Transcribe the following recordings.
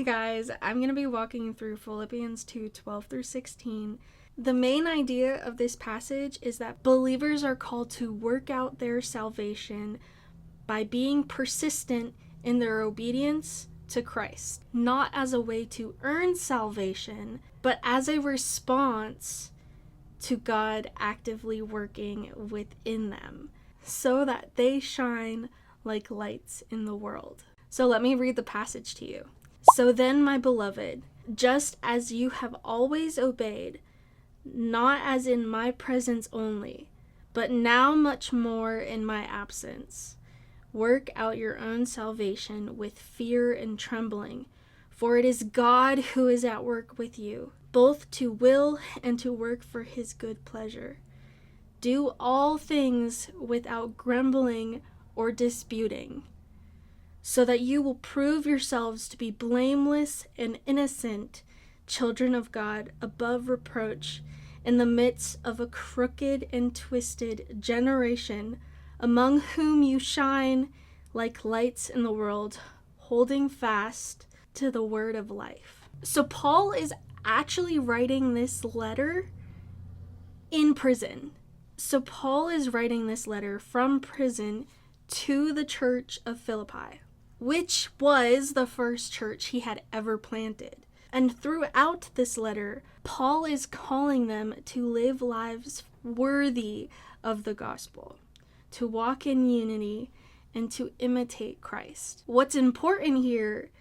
Hey guys, I'm going to be walking through Philippians 2:12 through 16. The main idea of this passage is that believers are called to work out their salvation by being persistent in their obedience to Christ, not as a way to earn salvation, but as a response to God actively working within them, so that they shine like lights in the world. So let me read the passage to you. So then, my beloved, just as you have always obeyed, not as in my presence only, but now much more in my absence, work out your own salvation with fear and trembling, for it is God who is at work with you, both to will and to work for his good pleasure. Do all things without grumbling or disputing, so that you will prove yourselves to be blameless and innocent, children of God, above reproach, in the midst of a crooked and twisted generation, among whom you shine like lights in the world, holding fast to the word of life. So Paul is actually writing this letter in prison. So Paul is writing this letter from prison to the church of Philippi, which was the first church he had ever planted. And throughout this letter, Paul is calling them to live lives worthy of the gospel, to walk in unity, and to imitate Christ. What's important here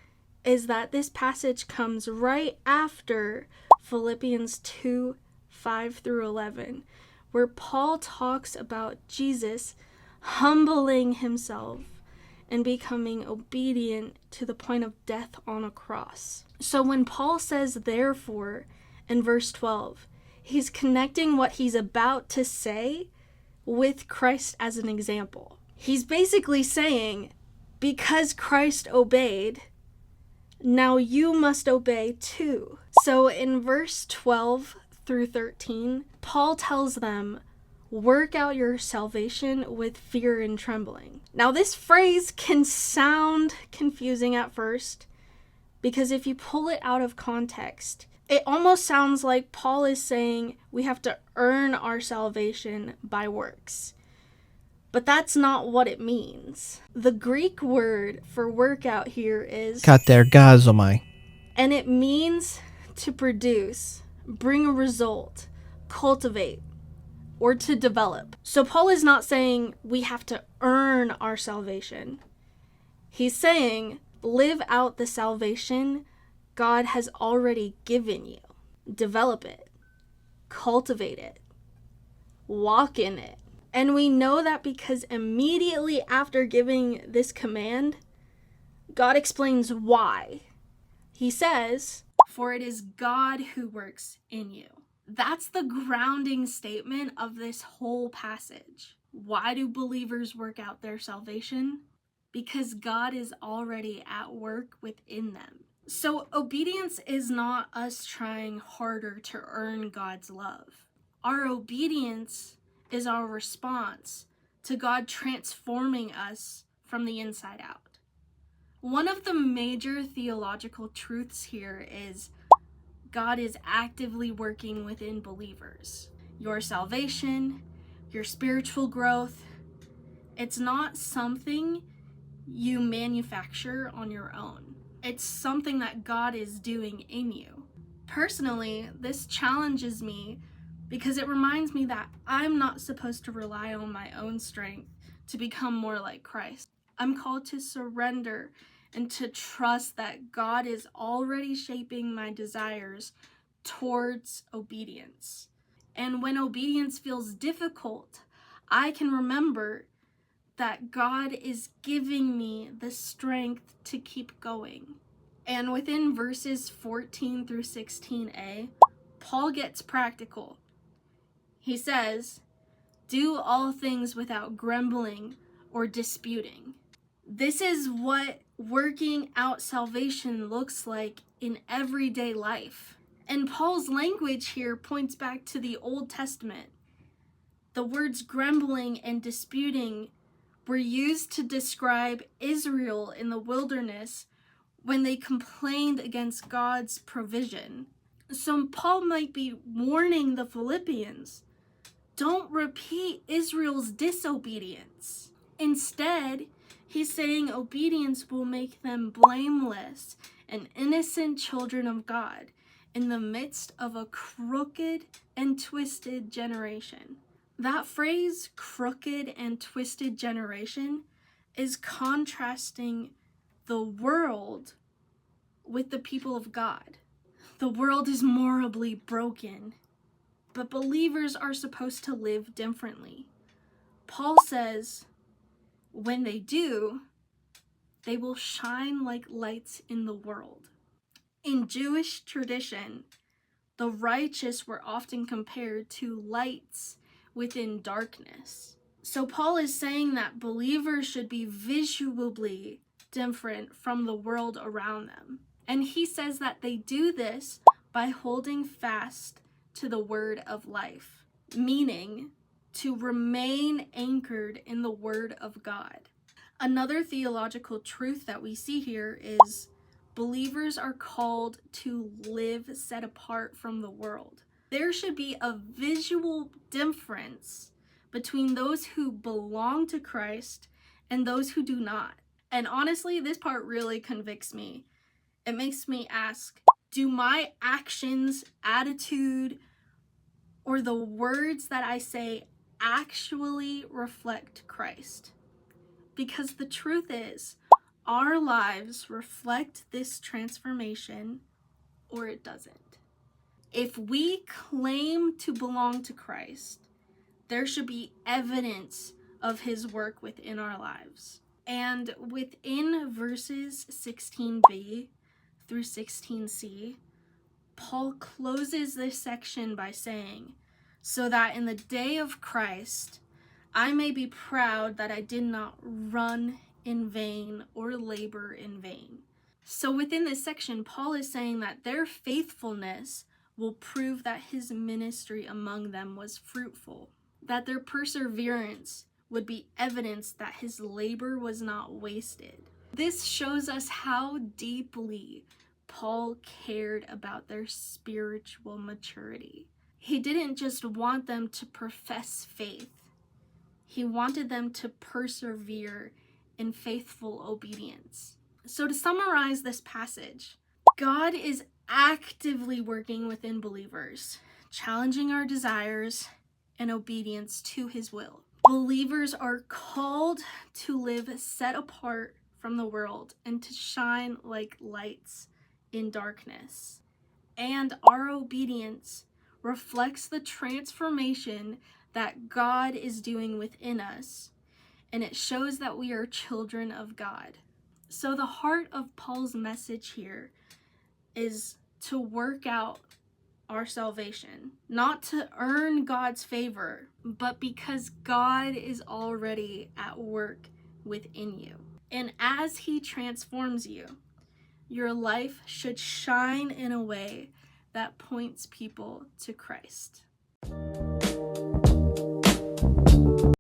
is that this passage comes right after Philippians 2:5 through 11, where Paul talks about Jesus humbling himself and becoming obedient to the point of death on a cross. So when Paul says therefore in verse 12, he's connecting what he's about to say with Christ as an example. He's basically saying, because Christ obeyed, now you must obey too. So in verse 12 through 13, Paul tells them, work out your salvation with fear and trembling. Now, this phrase can sound confusing at first, because if you pull it out of context, it almost sounds like Paul is saying we have to earn our salvation by works. But that's not what it means. The Greek word for workout here is katergazomai, and it means to produce, bring a result, cultivate, or to develop. So Paul is not saying we have to earn our salvation. He's saying live out the salvation God has already given you. Develop it. Cultivate it. Walk in it. And we know that because immediately after giving this command, God explains why. He says, for it is God who works in you. That's the grounding statement of this whole passage. Why do believers work out their salvation? Because God is already at work within them. So obedience is not us trying harder to earn God's love. Our obedience is our response to God transforming us from the inside out. One of the major theological truths here is God is actively working within believers. Your salvation, your spiritual growth, it's not something you manufacture on your own. It's something that God is doing in you. Personally, this challenges me because it reminds me that I'm not supposed to rely on my own strength to become more like Christ. I'm called to surrender and to trust that God is already shaping my desires towards obedience. And when obedience feels difficult, I can remember that God is giving me the strength to keep going. And within verses 14 through 16a, Paul gets practical. He says, do all things without grumbling or disputing. This is what working out salvation looks like in everyday life. And Paul's language here points back to the Old Testament. The words grumbling and disputing were used to describe Israel in the wilderness when they complained against God's provision. So Paul might be warning the Philippians, don't repeat Israel's disobedience. Instead, he's saying obedience will make them blameless and innocent children of God in the midst of a crooked and twisted generation. That phrase, crooked and twisted generation, is contrasting the world with the people of God. The world is morally broken, but believers are supposed to live differently. Paul says, when they do, they will shine like lights in the world. In Jewish tradition, the righteous were often compared to lights within darkness. So Paul is saying that believers should be visually different from the world around them. And he says that they do this by holding fast to the word of life, meaning to remain anchored in the word of God. Another theological truth that we see here is believers are called to live set apart from the world. There should be a visual difference between those who belong to Christ and those who do not. And honestly, this part really convicts me. It makes me ask, do my actions, attitude, or the words that I say actually reflect Christ? Because the truth is, our lives reflect this transformation or it doesn't. If we claim to belong to Christ, there should be evidence of his work within our lives. And within verses 16b through 16c, Paul closes this section by saying, so that in the day of Christ, I may be proud that I did not run in vain or labor in vain. So within this section, Paul is saying that their faithfulness will prove that his ministry among them was fruitful, that their perseverance would be evidence that his labor was not wasted. This shows us how deeply Paul cared about their spiritual maturity. He didn't just want them to profess faith. He wanted them to persevere in faithful obedience. So to summarize this passage, God is actively working within believers, challenging our desires and obedience to his will. Believers are called to live set apart from the world and to shine like lights in darkness. And our obedience reflects the transformation that God is doing within us, and it shows that we are children of God. So the heart of Paul's message here is to work out our salvation, not to earn God's favor, but because God is already at work within you. And as he transforms you, your life should shine in a way that points people to Christ.